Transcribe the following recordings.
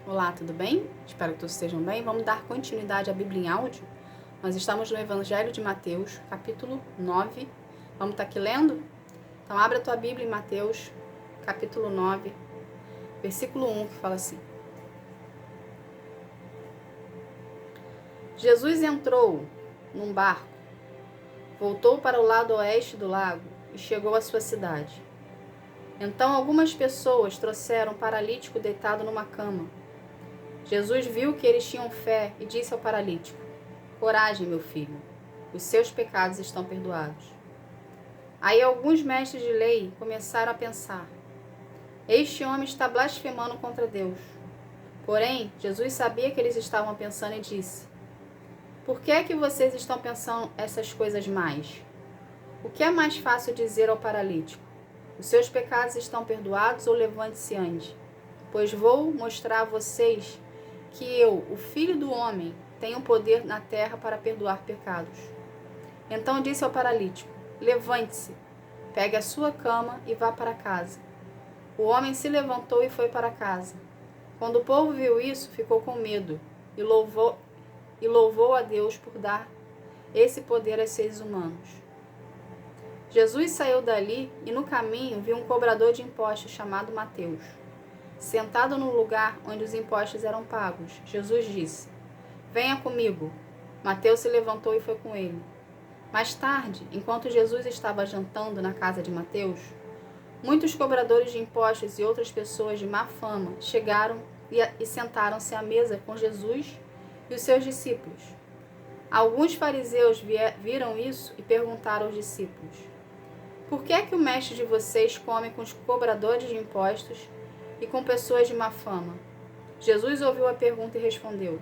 Olá, tudo bem? Espero que todos estejam bem. Vamos dar continuidade à Bíblia em áudio. Nós estamos no Evangelho de Mateus, capítulo 9. Vamos estar aqui lendo? Então, abre a tua Bíblia em Mateus, capítulo 9, versículo 1, que fala assim. Jesus entrou num barco, voltou para o lado oeste do lago e chegou à sua cidade. Então, algumas pessoas trouxeram um paralítico deitado numa cama. Jesus viu que eles tinham fé e disse ao paralítico: Coragem, meu filho, os seus pecados estão perdoados. Aí alguns mestres de lei começaram a pensar: Este homem está blasfemando contra Deus. Porém, Jesus sabia que eles estavam pensando e disse: Por que é que vocês estão pensando essas coisas mais? O que é mais fácil dizer ao paralítico? Os seus pecados estão perdoados, ou levante-se e ande? Pois vou mostrar a vocês que eu, o Filho do Homem, tenho poder na terra para perdoar pecados. Então disse ao paralítico: Levante-se, pegue a sua cama e vá para casa. O homem se levantou e foi para casa. Quando o povo viu isso, ficou com medo e louvou a Deus por dar esse poder aos seres humanos. Jesus saiu dali e no caminho viu um cobrador de impostos chamado Mateus. Sentado no lugar onde os impostos eram pagos, Jesus disse: Venha comigo. Mateus se levantou e foi com ele. Mais tarde, enquanto Jesus estava jantando na casa de Mateus, muitos cobradores de impostos e outras pessoas de má fama chegaram e sentaram-se à mesa com Jesus e os seus discípulos. Alguns fariseus viram isso e perguntaram aos discípulos: Por que é que o mestre de vocês come com os cobradores de impostos e com pessoas de má fama? Jesus ouviu a pergunta e respondeu: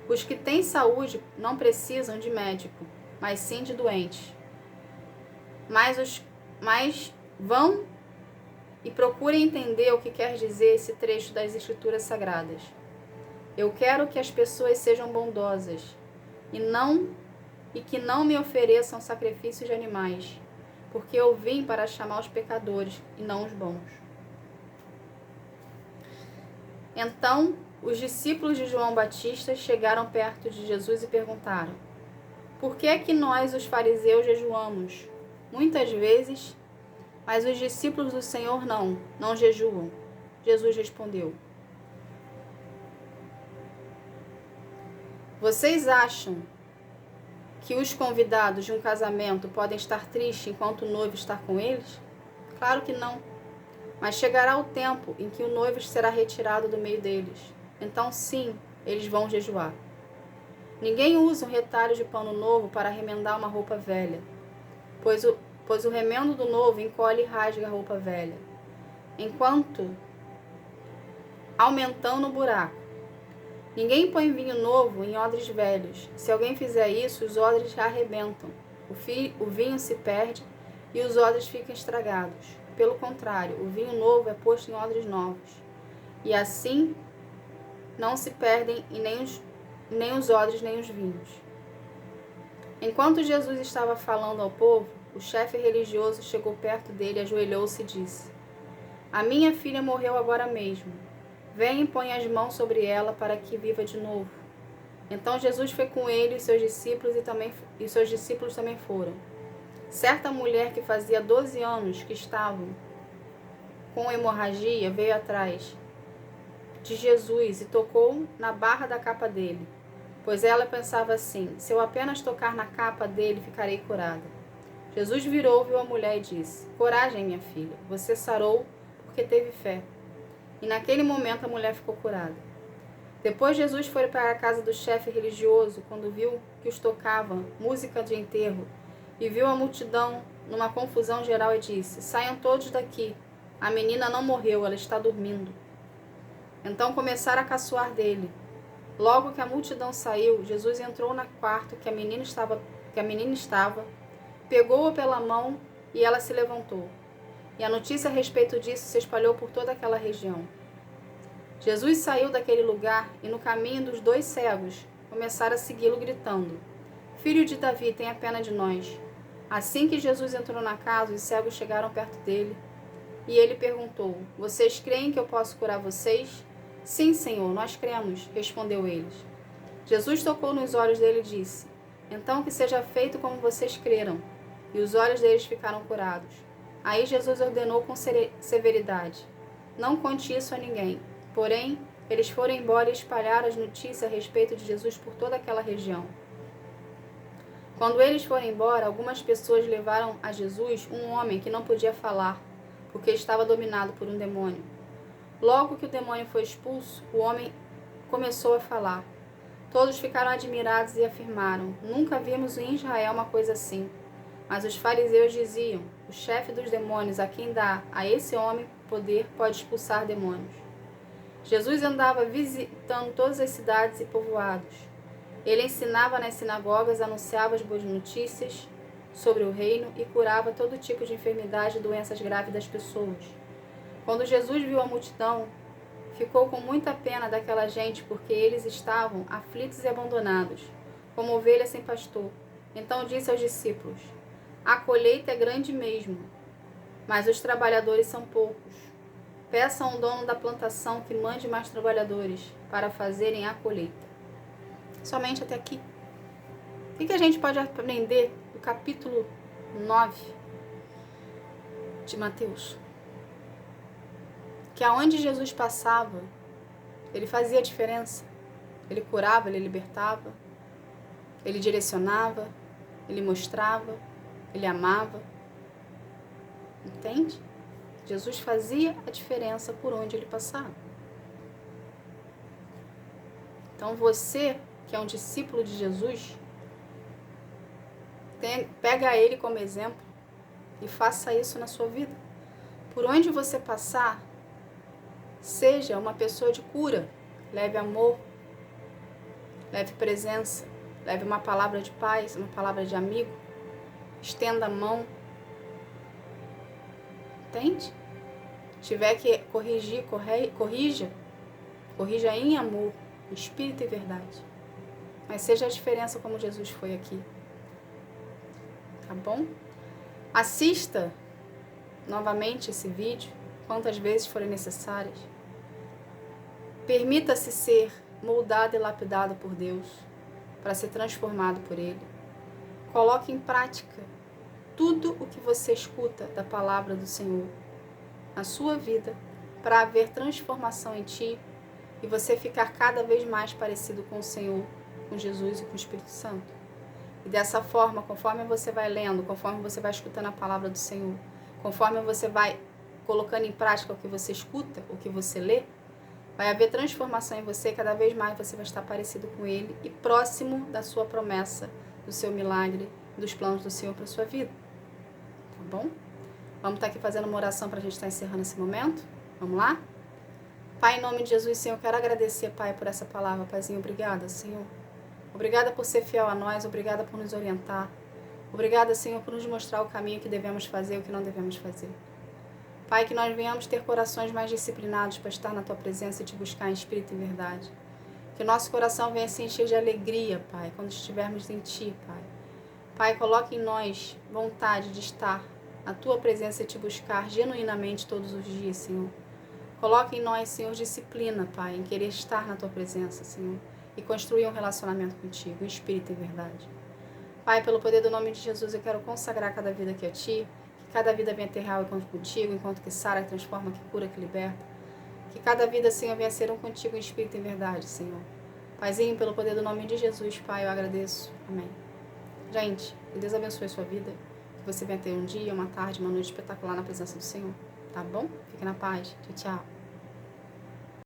Os que têm saúde não precisam de médico, mas sim de doentes. Mas vão e procurem entender o que quer dizer esse trecho das Escrituras Sagradas. Eu quero que as pessoas sejam bondosas e que não me ofereçam sacrifícios de animais, porque eu vim para chamar os pecadores e não os bons. Então, os discípulos de João Batista chegaram perto de Jesus e perguntaram: Por que é que nós, os fariseus, jejuamos muitas vezes, mas os discípulos do Senhor não jejuam? Jesus respondeu: Vocês acham que os convidados de um casamento podem estar tristes enquanto o noivo está com eles? Claro que não. Mas chegará o tempo em que o noivo será retirado do meio deles. Então, sim, eles vão jejuar. Ninguém usa um retalho de pano novo para remendar uma roupa velha, pois o remendo do novo encolhe e rasga a roupa velha, enquanto aumentando o buraco. Ninguém põe vinho novo em odres velhos. Se alguém fizer isso, os odres arrebentam. O vinho se perde e os odres ficam estragados. Pelo contrário, o vinho novo é posto em odres novos. E assim não se perdem nem os odres nem os vinhos. Enquanto Jesus estava falando ao povo, o chefe religioso chegou perto dele, ajoelhou-se e disse: A minha filha morreu agora mesmo. Venha e põe as mãos sobre ela para que viva de novo. Então Jesus foi com ele e seus discípulos também foram. Certa mulher que fazia 12 anos que estava com hemorragia veio atrás de Jesus e tocou na barra da capa dele, pois ela pensava assim: se eu apenas tocar na capa dele, ficarei curada. Jesus virou, viu a mulher e disse: Coragem, minha filha, você sarou porque teve fé. E naquele momento a mulher ficou curada. Depois Jesus foi para a casa do chefe religioso, quando viu que os tocava música de enterro, e viu a multidão numa confusão geral e disse: Saiam todos daqui, a menina não morreu, ela está dormindo. Então começaram a caçoar dele. Logo que a multidão saiu, Jesus entrou no quarto que a menina estava, pegou-a pela mão e ela se levantou. E a notícia a respeito disso se espalhou por toda aquela região. Jesus saiu daquele lugar e no caminho dos 2 cegos começaram a segui-lo gritando: Filho de Davi, tenha pena de nós. Assim que Jesus entrou na casa, os cegos chegaram perto dele e ele perguntou: Vocês creem que eu posso curar vocês? Sim, Senhor, nós cremos, respondeu eles. Jesus tocou nos olhos dele e disse: Então que seja feito como vocês creram. E os olhos deles ficaram curados. Aí Jesus ordenou com severidade: Não conte isso a ninguém. Porém, eles foram embora e espalharam as notícias a respeito de Jesus por toda aquela região. Quando eles foram embora, algumas pessoas levaram a Jesus um homem que não podia falar, porque estava dominado por um demônio. Logo que o demônio foi expulso, o homem começou a falar. Todos ficaram admirados e afirmaram: Nunca vimos em Israel uma coisa assim. Mas os fariseus diziam: O chefe dos demônios, a quem dá a esse homem poder, pode expulsar demônios. Jesus andava visitando todas as cidades e povoados. Ele ensinava nas sinagogas, anunciava as boas notícias sobre o reino e curava todo tipo de enfermidade e doenças graves das pessoas. Quando Jesus viu a multidão, ficou com muita pena daquela gente, porque eles estavam aflitos e abandonados, como ovelhas sem pastor. Então disse aos discípulos: A colheita é grande mesmo, mas os trabalhadores são poucos. Peçam ao dono da plantação que mande mais trabalhadores para fazerem a colheita. Somente até aqui. O que a gente pode aprender do capítulo 9 de Mateus? Que aonde Jesus passava, ele fazia a diferença. Ele curava, ele libertava, ele direcionava, ele mostrava, ele amava. Entende? Jesus fazia a diferença por onde ele passava. Então você, que é um discípulo de Jesus, pega ele como exemplo e faça isso na sua vida. Por onde você passar, seja uma pessoa de cura, leve amor, leve presença, leve uma palavra de paz, uma palavra de amigo, estenda a mão. Entende? Se tiver que corrigir, corrija em amor, em espírito e verdade. Mas seja a diferença como Jesus foi aqui. Tá bom? Assista novamente esse vídeo, quantas vezes forem necessárias. Permita-se ser moldado e lapidado por Deus, para ser transformado por Ele. Coloque em prática tudo o que você escuta da palavra do Senhor na sua vida, para haver transformação em ti e você ficar cada vez mais parecido com o Senhor, com Jesus e com o Espírito Santo. E dessa forma, conforme você vai lendo, conforme você vai escutando a palavra do Senhor, conforme você vai colocando em prática o que você escuta, o que você lê, vai haver transformação em você, cada vez mais você vai estar parecido com Ele e próximo da sua promessa, do seu milagre, dos planos do Senhor para a sua vida. Tá bom? Vamos estar aqui fazendo uma oração para a gente estar encerrando esse momento. Vamos lá? Pai, em nome de Jesus, Senhor, eu quero agradecer, Pai, por essa palavra. Paizinho, obrigada, Senhor. Obrigada por ser fiel a nós, obrigada por nos orientar. Obrigada, Senhor, por nos mostrar o caminho que devemos fazer e o que não devemos fazer. Pai, que nós venhamos ter corações mais disciplinados para estar na Tua presença e Te buscar em espírito e verdade. Que o nosso coração venha se encher de alegria, Pai, quando estivermos em Ti, Pai. Pai, coloque em nós vontade de estar na Tua presença e Te buscar genuinamente todos os dias, Senhor. Coloque em nós, Senhor, disciplina, Pai, em querer estar na Tua presença, Senhor, e construir um relacionamento contigo, em espírito e verdade. Pai, pelo poder do nome de Jesus, eu quero consagrar cada vida aqui a Ti, que cada vida venha ter real encontro contigo, enquanto que sara, que transforma, que cura, que liberta. Que cada vida, Senhor, venha ser um contigo em espírito e verdade, Senhor. Paizinho, pelo poder do nome de Jesus, Pai, eu agradeço. Amém. Gente, que Deus abençoe a sua vida, que você venha ter um dia, uma tarde, uma noite espetacular na presença do Senhor, tá bom? Fique na paz. Tchau, tchau.